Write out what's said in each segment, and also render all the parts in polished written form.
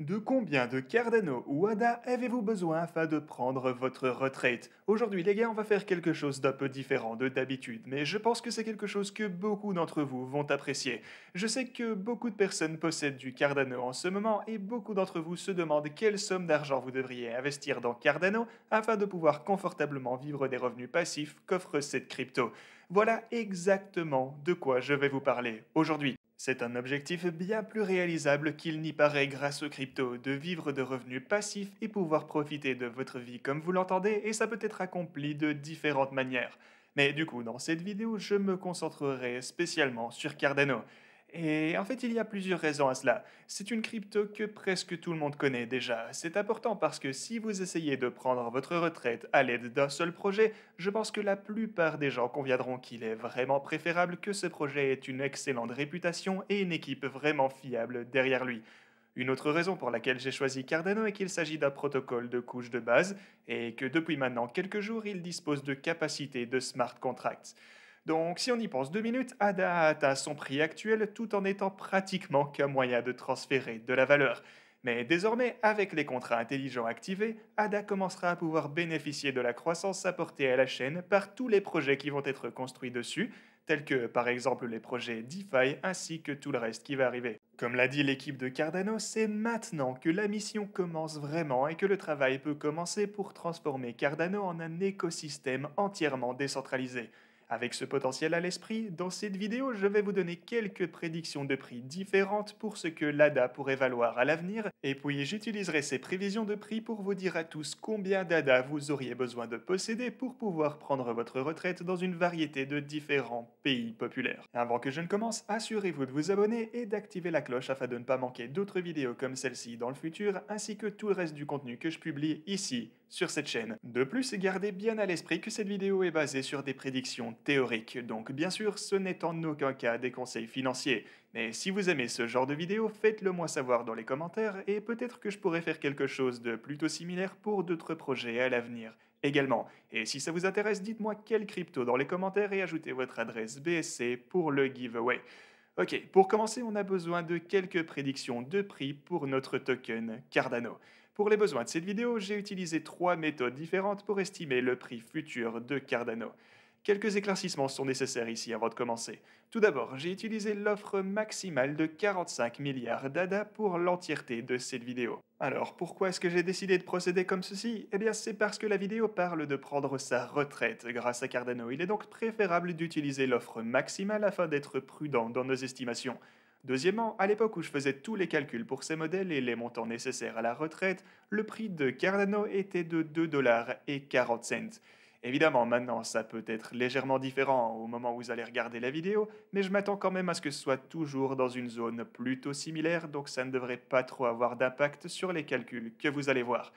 De combien de Cardano ou ADA avez-vous besoin afin de prendre votre retraite? Aujourd'hui, les gars, on va faire quelque chose d'un peu différent de d'habitude, mais je pense que c'est quelque chose que beaucoup d'entre vous vont apprécier. Je sais que beaucoup de personnes possèdent du Cardano en ce moment et beaucoup d'entre vous se demandent quelle somme d'argent vous devriez investir dans Cardano afin de pouvoir confortablement vivre des revenus passifs qu'offre cette crypto. Voilà exactement de quoi je vais vous parler aujourd'hui. C'est un objectif bien plus réalisable qu'il n'y paraît grâce aux cryptos, de vivre de revenus passifs et pouvoir profiter de votre vie comme vous l'entendez, et ça peut être accompli de différentes manières. Mais du coup, dans cette vidéo, je me concentrerai spécialement sur Cardano. Et en fait, il y a plusieurs raisons à cela. C'est une crypto que presque tout le monde connaît déjà. C'est important parce que si vous essayez de prendre votre retraite à l'aide d'un seul projet, je pense que la plupart des gens conviendront qu'il est vraiment préférable que ce projet ait une excellente réputation et une équipe vraiment fiable derrière lui. Une autre raison pour laquelle j'ai choisi Cardano est qu'il s'agit d'un protocole de couche de base et que depuis maintenant quelques jours, il dispose de capacités de smart contracts. Donc si on y pense 2 minutes, ADA a atteint son prix actuel tout en étant pratiquement qu'un moyen de transférer de la valeur. Mais désormais, avec les contrats intelligents activés, ADA commencera à pouvoir bénéficier de la croissance apportée à la chaîne par tous les projets qui vont être construits dessus, tels que par exemple les projets DeFi ainsi que tout le reste qui va arriver. Comme l'a dit l'équipe de Cardano, c'est maintenant que la mission commence vraiment et que le travail peut commencer pour transformer Cardano en un écosystème entièrement décentralisé. Avec ce potentiel à l'esprit, dans cette vidéo, je vais vous donner quelques prédictions de prix différentes pour ce que l'ADA pourrait valoir à l'avenir, et puis j'utiliserai ces prévisions de prix pour vous dire à tous combien d'ADA vous auriez besoin de posséder pour pouvoir prendre votre retraite dans une variété de différents pays populaires. Avant que je ne commence, assurez-vous de vous abonner et d'activer la cloche afin de ne pas manquer d'autres vidéos comme celle-ci dans le futur, ainsi que tout le reste du contenu que je publie ici sur cette chaîne. De plus, gardez bien à l'esprit que cette vidéo est basée sur des prédictions théoriques, donc bien sûr ce n'est en aucun cas des conseils financiers. Mais si vous aimez ce genre de vidéo, faites-le moi savoir dans les commentaires et peut-être que je pourrais faire quelque chose de plutôt similaire pour d'autres projets à l'avenir également. Et si ça vous intéresse, dites-moi quelle crypto dans les commentaires et ajoutez votre adresse BSC pour le giveaway. Ok, pour commencer, on a besoin de quelques prédictions de prix pour notre token Cardano. Pour les besoins de cette vidéo, j'ai utilisé 3 méthodes différentes pour estimer le prix futur de Cardano. Quelques éclaircissements sont nécessaires ici avant de commencer. Tout d'abord, j'ai utilisé l'offre maximale de 45 milliards d'ADA pour l'entièreté de cette vidéo. Alors, pourquoi est-ce que j'ai décidé de procéder comme ceci? Eh bien, c'est parce que la vidéo parle de prendre sa retraite grâce à Cardano. Il est donc préférable d'utiliser l'offre maximale afin d'être prudent dans nos estimations. Deuxièmement, à l'époque où je faisais tous les calculs pour ces modèles et les montants nécessaires à la retraite, le prix de Cardano était de 2,40 $. Évidemment, maintenant, ça peut être légèrement différent au moment où vous allez regarder la vidéo, mais je m'attends quand même à ce que ce soit toujours dans une zone plutôt similaire, donc ça ne devrait pas trop avoir d'impact sur les calculs que vous allez voir.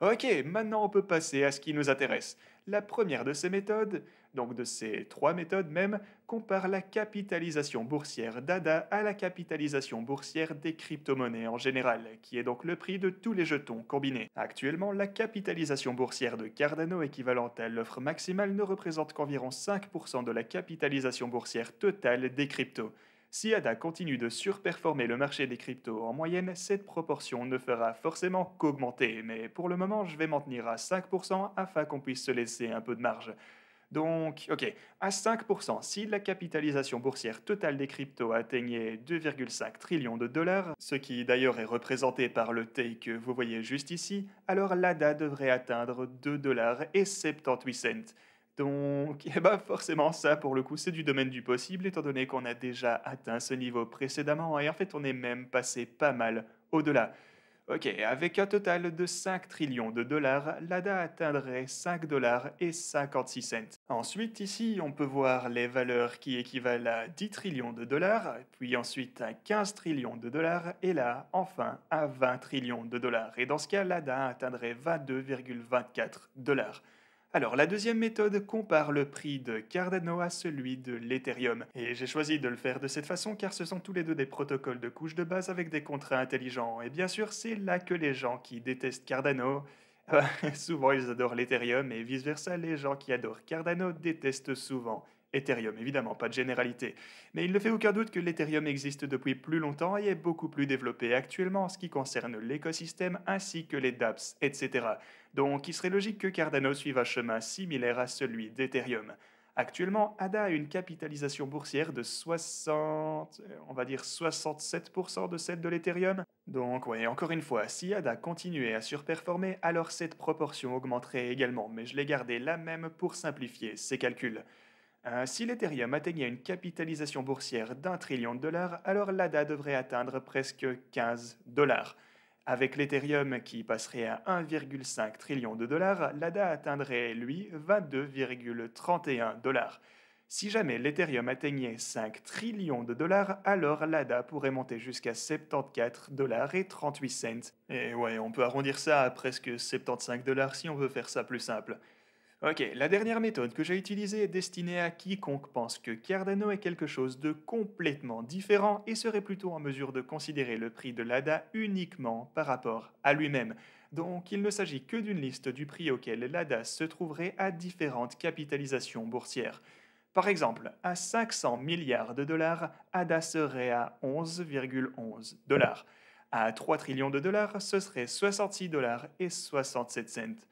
Ok, maintenant on peut passer à ce qui nous intéresse. La première de ces méthodes, donc de ces 3 méthodes même, compare la capitalisation boursière d'ADA à la capitalisation boursière des crypto-monnaies en général, qui est donc le prix de tous les jetons combinés. Actuellement, la capitalisation boursière de Cardano équivalente à l'offre maximale ne représente qu'environ 5% de la capitalisation boursière totale des cryptos. Si ADA continue de surperformer le marché des cryptos en moyenne, cette proportion ne fera forcément qu'augmenter, mais pour le moment, je vais m'en tenir à 5% afin qu'on puisse se laisser un peu de marge. Donc, ok, à 5%, si la capitalisation boursière totale des cryptos atteignait 2,5 trillions de dollars, ce qui d'ailleurs est représenté par le TEI que vous voyez juste ici, alors l'ADA devrait atteindre 2,78 $. Donc, eh ben forcément, ça pour le coup, c'est du domaine du possible, étant donné qu'on a déjà atteint ce niveau précédemment, et en fait, on est même passé pas mal au-delà. Ok, avec un total de 5 trillions de dollars, l'ADA atteindrait 5 $ et 56 cents. Ensuite, ici, on peut voir les valeurs qui équivalent à 10 trillions de dollars, puis ensuite à 15 trillions de dollars, et là, enfin, à 20 trillions de dollars. Et dans ce cas, l'ADA atteindrait 22,24 $. Alors, la deuxième méthode compare le prix de Cardano à celui de l'Ethereum. Et j'ai choisi de le faire de cette façon car ce sont tous les deux des protocoles de couche de base avec des contrats intelligents. Et bien sûr, c'est là que les gens qui détestent Cardano, souvent ils adorent l'Ethereum et vice-versa, les gens qui adorent Cardano détestent souvent Ethereum, évidemment, pas de généralité. Mais il ne fait aucun doute que l'Ethereum existe depuis plus longtemps et est beaucoup plus développé actuellement en ce qui concerne l'écosystème ainsi que les dApps, etc. Donc il serait logique que Cardano suive un chemin similaire à celui d'Ethereum. Actuellement, ADA a une capitalisation boursière de 60, on va dire 67% de celle de l'Ethereum. Donc ouais, encore une fois, si ADA continuait à surperformer, alors cette proportion augmenterait également, mais je l'ai gardé la même pour simplifier ces calculs. Si l'Ethereum atteignait une capitalisation boursière d'1 trillion de dollars, alors l'ADA devrait atteindre presque 15 dollars. Avec l'Ethereum qui passerait à 1,5 trillion de dollars, l'ADA atteindrait, lui, 22,31 dollars. Si jamais l'Ethereum atteignait 5 trillions de dollars, alors l'ADA pourrait monter jusqu'à 74 dollars et 38 cents. Et ouais, on peut arrondir ça à presque 75 dollars si on veut faire ça plus simple. Ok, la dernière méthode que j'ai utilisée est destinée à quiconque pense que Cardano est quelque chose de complètement différent et serait plutôt en mesure de considérer le prix de l'ADA uniquement par rapport à lui-même. Donc il ne s'agit que d'une liste du prix auquel l'ADA se trouverait à différentes capitalisations boursières. Par exemple, à 500 milliards de dollars, ADA serait à 11,11 dollars. À 3 trillions de dollars, ce serait 66 dollars et 67 cents.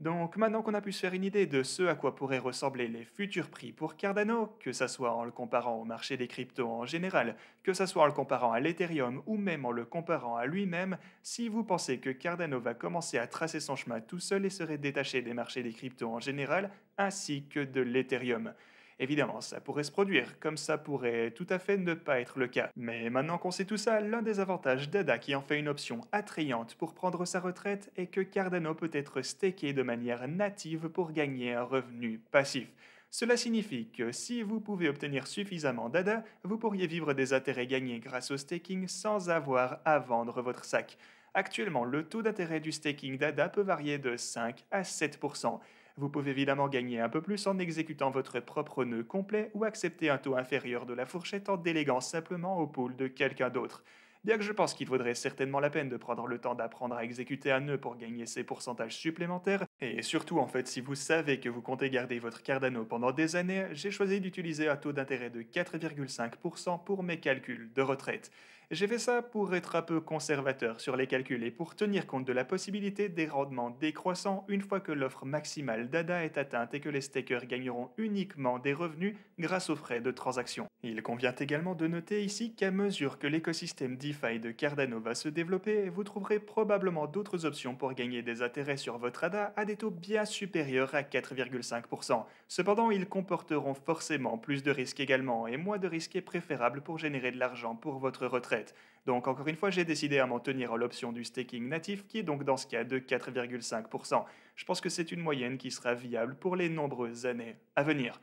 Donc maintenant qu'on a pu se faire une idée de ce à quoi pourraient ressembler les futurs prix pour Cardano, que ce soit en le comparant au marché des cryptos en général, que ce soit en le comparant à l'Ethereum ou même en le comparant à lui-même, si vous pensez que Cardano va commencer à tracer son chemin tout seul et serait détaché des marchés des cryptos en général, ainsi que de l'Ethereum. Évidemment, ça pourrait se produire, comme ça pourrait tout à fait ne pas être le cas. Mais maintenant qu'on sait tout ça, l'un des avantages d'ADA qui en fait une option attrayante pour prendre sa retraite est que Cardano peut être staké de manière native pour gagner un revenu passif. Cela signifie que si vous pouvez obtenir suffisamment d'ADA, vous pourriez vivre des intérêts gagnés grâce au staking sans avoir à vendre votre sac. Actuellement, le taux d'intérêt du staking d'ADA peut varier de 5 à 7%. Vous pouvez évidemment gagner un peu plus en exécutant votre propre nœud complet ou accepter un taux inférieur de la fourchette en déléguant simplement au pool de quelqu'un d'autre. Bien que je pense qu'il vaudrait certainement la peine de prendre le temps d'apprendre à exécuter un nœud pour gagner ces pourcentages supplémentaires, et surtout en fait si vous savez que vous comptez garder votre Cardano pendant des années, j'ai choisi d'utiliser un taux d'intérêt de 4,5% pour mes calculs de retraite. J'ai fait ça pour être un peu conservateur sur les calculs et pour tenir compte de la possibilité des rendements décroissants une fois que l'offre maximale d'ADA est atteinte et que les stakers gagneront uniquement des revenus grâce aux frais de transaction. Il convient également de noter ici qu'à mesure que l'écosystème DeFi de Cardano va se développer, vous trouverez probablement d'autres options pour gagner des intérêts sur votre ADA à des taux bien supérieurs à 4,5%. Cependant, ils comporteront forcément plus de risques également et moins de risques est préférable pour générer de l'argent pour votre retraite. Donc encore une fois, j'ai décidé à m'en tenir à l'option du staking natif qui est donc dans ce cas de 4,5%. Je pense que c'est une moyenne qui sera viable pour les nombreuses années à venir.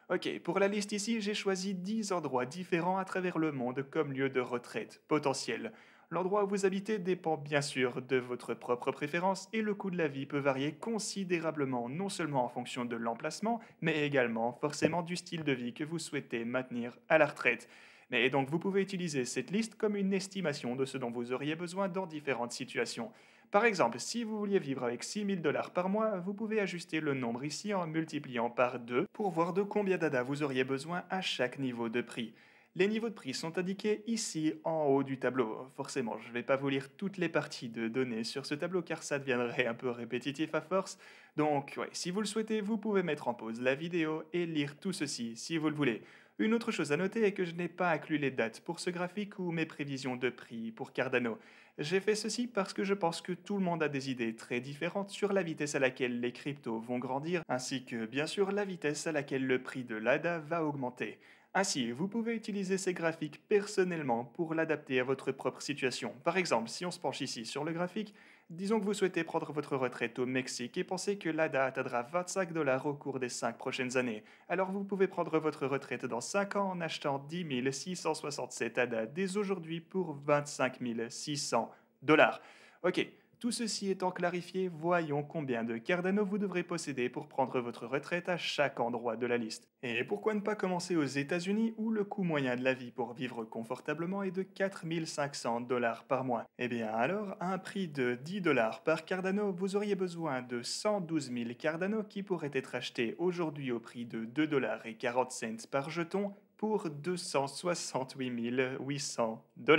Ok, pour la liste ici, j'ai choisi 10 endroits différents à travers le monde comme lieu de retraite potentiel. L'endroit où vous habitez dépend bien sûr de votre propre préférence et le coût de la vie peut varier considérablement non seulement en fonction de l'emplacement, mais également forcément du style de vie que vous souhaitez maintenir à la retraite. Mais donc vous pouvez utiliser cette liste comme une estimation de ce dont vous auriez besoin dans différentes situations. Par exemple, si vous vouliez vivre avec 6 000 dollars par mois, vous pouvez ajuster le nombre ici en multipliant par 2 pour voir de combien d'ADA vous auriez besoin à chaque niveau de prix. Les niveaux de prix sont indiqués ici en haut du tableau. Forcément, je ne vais pas vous lire toutes les parties de données sur ce tableau car ça deviendrait un peu répétitif à force. Donc, ouais, si vous le souhaitez, vous pouvez mettre en pause la vidéo et lire tout ceci si vous le voulez. Une autre chose à noter est que je n'ai pas inclus les dates pour ce graphique ou mes prévisions de prix pour Cardano. J'ai fait ceci parce que je pense que tout le monde a des idées très différentes sur la vitesse à laquelle les cryptos vont grandir, ainsi que bien sûr la vitesse à laquelle le prix de l'ADA va augmenter. Ainsi, vous pouvez utiliser ces graphiques personnellement pour l'adapter à votre propre situation. Par exemple, si on se penche ici sur le graphique, disons que vous souhaitez prendre votre retraite au Mexique et pensez que l'ADA atteindra 25 dollars au cours des 5 prochaines années. Alors vous pouvez prendre votre retraite dans 5 ans en achetant 10 667 ADA dès aujourd'hui pour 25 600 dollars. Ok, Tout ceci étant clarifié, voyons combien de Cardano vous devrez posséder pour prendre votre retraite à chaque endroit de la liste. Et pourquoi ne pas commencer aux États-Unis où le coût moyen de la vie pour vivre confortablement est de 4 500 $ par mois? Eh bien alors, à un prix de 10 $ par Cardano, vous auriez besoin de 112 000 Cardano qui pourraient être achetés aujourd'hui au prix de 2,40 $ par jeton pour 268 800 $.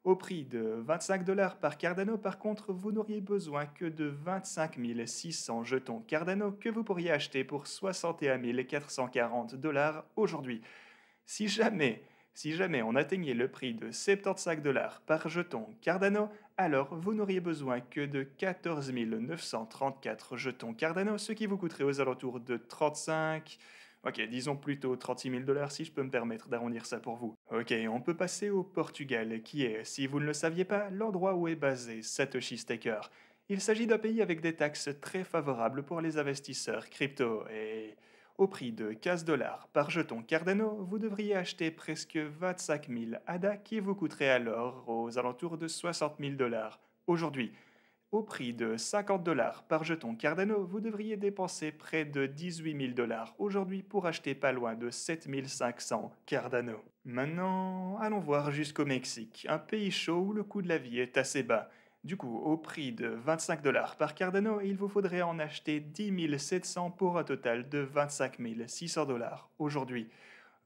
Au prix de 25 par Cardano, par contre, vous n'auriez besoin que de 25 600 jetons Cardano que vous pourriez acheter pour 61 440 $ aujourd'hui. Si jamais, si jamais on atteignait le prix de 75 par jeton Cardano, alors vous n'auriez besoin que de 14 934 jetons Cardano, ce qui vous coûterait aux alentours de 35... Ok, disons plutôt 36 000 $ si je peux me permettre d'arrondir ça pour vous. Ok, on peut passer au Portugal, qui est, si vous ne le saviez pas, l'endroit où est basé Satoshi Staker. Il s'agit d'un pays avec des taxes très favorables pour les investisseurs crypto et au prix de 15 $ par jeton Cardano, vous devriez acheter presque 25 000 ADA qui vous coûterait alors aux alentours de 60 000 $ aujourd'hui. Au prix de 50 par jeton Cardano, vous devriez dépenser près de 18 000 $ aujourd'hui pour acheter pas loin de 7 500 Cardano. Maintenant, allons voir jusqu'au Mexique, un pays chaud où le coût de la vie est assez bas. Du coup, au prix de 25 par Cardano, il vous faudrait en acheter 10 700 pour un total de 25 600 $ aujourd'hui.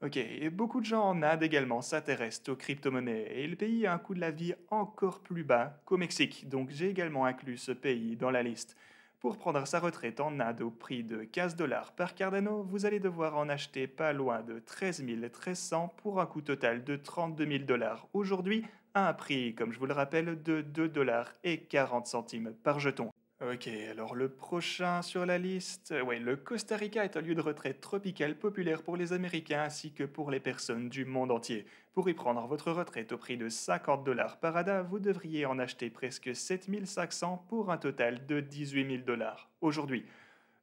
Ok, et beaucoup de gens en Inde également s'intéressent aux crypto-monnaies et le pays a un coût de la vie encore plus bas qu'au Mexique, donc j'ai également inclus ce pays dans la liste. Pour prendre sa retraite en Inde au prix de 15 par Cardano, vous allez devoir en acheter pas loin de 13 1300 pour un coût total de 32 000 $ aujourd'hui à un prix, comme je vous le rappelle, de 2,40 $ par jeton. Ok, alors le prochain sur la liste, ouais, le Costa Rica est un lieu de retraite tropical populaire pour les Américains ainsi que pour les personnes du monde entier. Pour y prendre votre retraite au prix de 50 par ADA, vous devriez en acheter presque 7500 pour un total de 18 000 $ aujourd'hui.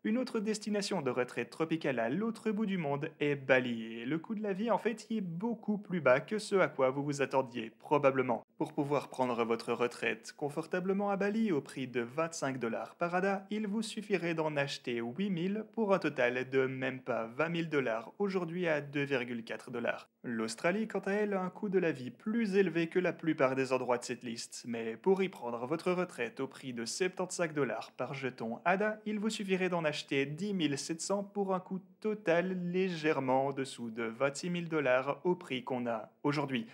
Une autre destination de retraite tropicale à l'autre bout du monde est Bali, et le coût de la vie en fait y est beaucoup plus bas que ce à quoi vous vous attendiez, probablement. Pour pouvoir prendre votre retraite confortablement à Bali au prix de 25 par ADA, il vous suffirait d'en acheter 8000 pour un total de même pas 20 000 $ aujourd'hui à 2,4 $. L'Australie, quant à elle, a un coût de la vie plus élevé que la plupart des endroits de cette liste, mais pour y prendre votre retraite au prix de 75 par jeton ADA, il vous suffirait d'en acheter 10 700 pour un coût total légèrement en dessous de 26 000 $ au prix qu'on a aujourd'hui.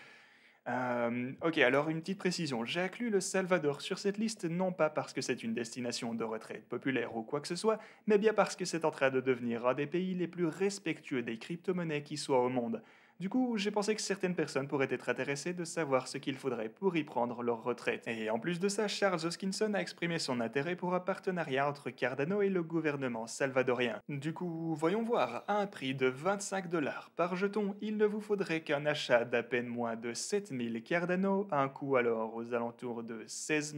Ok, alors une petite précision. J'ai inclus le Salvador sur cette liste non pas parce que c'est une destination de retraite populaire ou quoi que ce soit, mais bien parce que c'est en train de devenir un des pays les plus respectueux des crypto-monnaies qui soient au monde. Du coup, j'ai pensé que certaines personnes pourraient être intéressées de savoir ce qu'il faudrait pour y prendre leur retraite. Et en plus de ça, Charles Hoskinson a exprimé son intérêt pour un partenariat entre Cardano et le gouvernement salvadorien. Du coup, voyons voir, à un prix de 25 $ par jeton, il ne vous faudrait qu'un achat d'à peine moins de 7000 Cardano, à un coût alors aux alentours de 16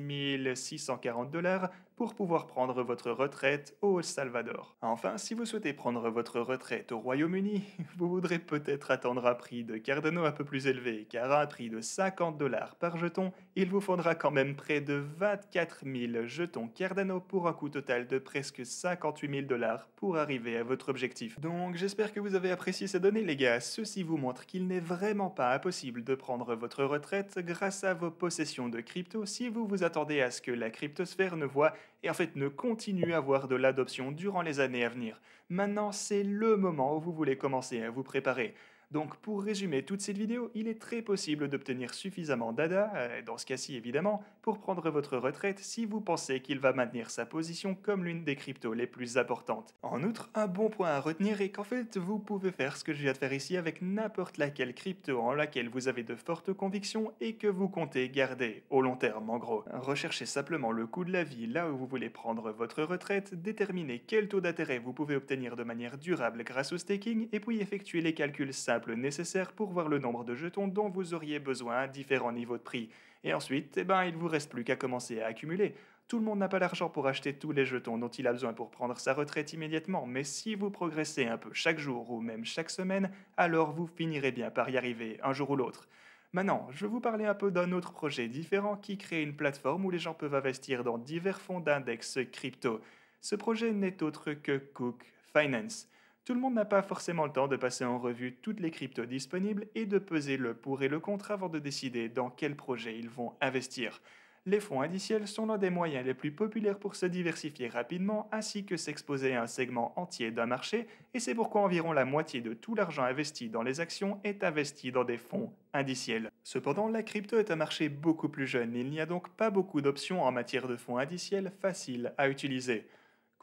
640 $ pour pouvoir prendre votre retraite au Salvador. Enfin, si vous souhaitez prendre votre retraite au Royaume-Uni, vous voudrez peut-être attendre un prix de Cardano un peu plus élevé, car à un prix de 50 $ par jeton, il vous faudra quand même près de 24 000 jetons Cardano pour un coût total de presque 58 000 $ pour arriver à votre objectif. Donc j'espère que vous avez apprécié ces données les gars, ceci vous montre qu'il n'est vraiment pas impossible de prendre votre retraite grâce à vos possessions de crypto si vous vous attendez à ce que la cryptosphère ne voit et en fait ne continue à avoir de l'adoption durant les années à venir. Maintenant, c'est le moment où vous voulez commencer à vous préparer. Donc pour résumer toute cette vidéo, il est très possible d'obtenir suffisamment d'ADA, dans ce cas-ci évidemment, pour prendre votre retraite si vous pensez qu'il va maintenir sa position comme l'une des cryptos les plus importantes. En outre, un bon point à retenir est qu'en fait vous pouvez faire ce que je viens de faire ici avec n'importe laquelle crypto en laquelle vous avez de fortes convictions et que vous comptez garder au long terme en gros. Recherchez simplement le coût de la vie là où vous voulez prendre votre retraite, déterminez quel taux d'intérêt vous pouvez obtenir de manière durable grâce au staking et puis effectuez les calculs simples nécessaires pour voir le nombre de jetons dont vous auriez besoin à différents niveaux de prix. Et ensuite, il vous reste plus qu'à commencer à accumuler. Tout le monde n'a pas l'argent pour acheter tous les jetons dont il a besoin pour prendre sa retraite immédiatement, mais si vous progressez un peu chaque jour ou même chaque semaine, alors vous finirez bien par y arriver un jour ou l'autre. Maintenant, je vais vous parler un peu d'un autre projet différent qui crée une plateforme où les gens peuvent investir dans divers fonds d'index crypto. Ce projet n'est autre que Cook Finance. Tout le monde n'a pas forcément le temps de passer en revue toutes les cryptos disponibles et de peser le pour et le contre avant de décider dans quel projet ils vont investir. Les fonds indiciels sont l'un des moyens les plus populaires pour se diversifier rapidement ainsi que s'exposer à un segment entier d'un marché, et c'est pourquoi environ la moitié de tout l'argent investi dans les actions est investi dans des fonds indiciels. Cependant, la crypto est un marché beaucoup plus jeune, il n'y a donc pas beaucoup d'options en matière de fonds indiciels faciles à utiliser.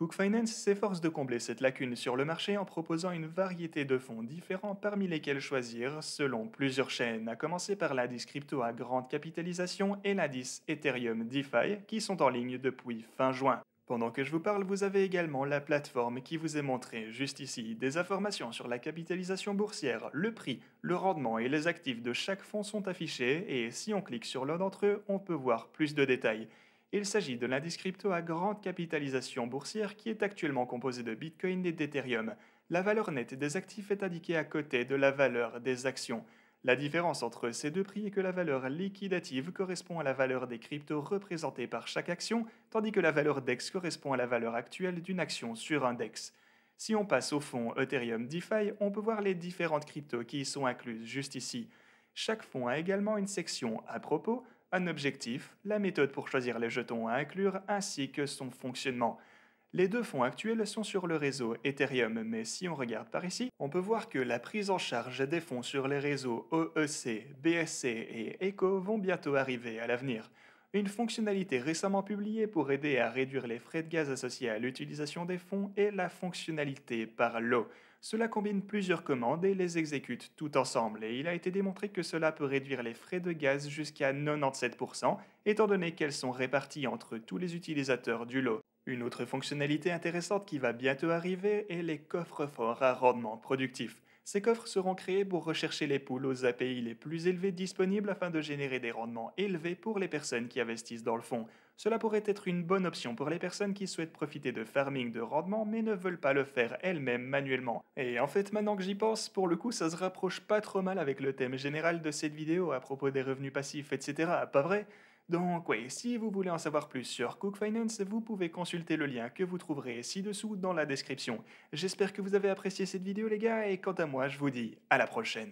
Cook Finance s'efforce de combler cette lacune sur le marché en proposant une variété de fonds différents parmi lesquels choisir selon plusieurs chaînes, à commencer par l'indice crypto à grande capitalisation et l'indice Ethereum DeFi qui sont en ligne depuis fin juin. Pendant que je vous parle, vous avez également la plateforme qui vous est montrée juste ici. Des informations sur la capitalisation boursière, le prix, le rendement et les actifs de chaque fonds sont affichés et si on clique sur l'un d'entre eux, on peut voir plus de détails. Il s'agit de l'indice crypto à grande capitalisation boursière qui est actuellement composé de Bitcoin et d'Ethereum. La valeur nette des actifs est indiquée à côté de la valeur des actions. La différence entre ces deux prix est que la valeur liquidative correspond à la valeur des cryptos représentées par chaque action, tandis que la valeur DEX correspond à la valeur actuelle d'une action sur un DEX. Si on passe au fonds Ethereum DeFi, on peut voir les différentes cryptos qui y sont incluses juste ici. Chaque fonds a également une section à propos, un objectif, la méthode pour choisir les jetons à inclure, ainsi que son fonctionnement. Les deux fonds actuels sont sur le réseau Ethereum, mais si on regarde par ici, on peut voir que la prise en charge des fonds sur les réseaux OEC, BSC et ECO vont bientôt arriver à l'avenir. Une fonctionnalité récemment publiée pour aider à réduire les frais de gaz associés à l'utilisation des fonds est la fonctionnalité par lot. Cela combine plusieurs commandes et les exécute tout ensemble, et il a été démontré que cela peut réduire les frais de gaz jusqu'à 97%, étant donné qu'elles sont réparties entre tous les utilisateurs du lot. Une autre fonctionnalité intéressante qui va bientôt arriver est les coffres forts à rendement productif. Ces coffres seront créés pour rechercher les poules aux API les plus élevés disponibles afin de générer des rendements élevés pour les personnes qui investissent dans le fonds. Cela pourrait être une bonne option pour les personnes qui souhaitent profiter de farming de rendement mais ne veulent pas le faire elles-mêmes manuellement. Et en fait, maintenant que j'y pense, pour le coup, ça se rapproche pas trop mal avec le thème général de cette vidéo à propos des revenus passifs, etc. Pas vrai? Donc oui, si vous voulez en savoir plus sur Cook Finance, vous pouvez consulter le lien que vous trouverez ci-dessous dans la description. J'espère que vous avez apprécié cette vidéo les gars, et quant à moi, je vous dis à la prochaine.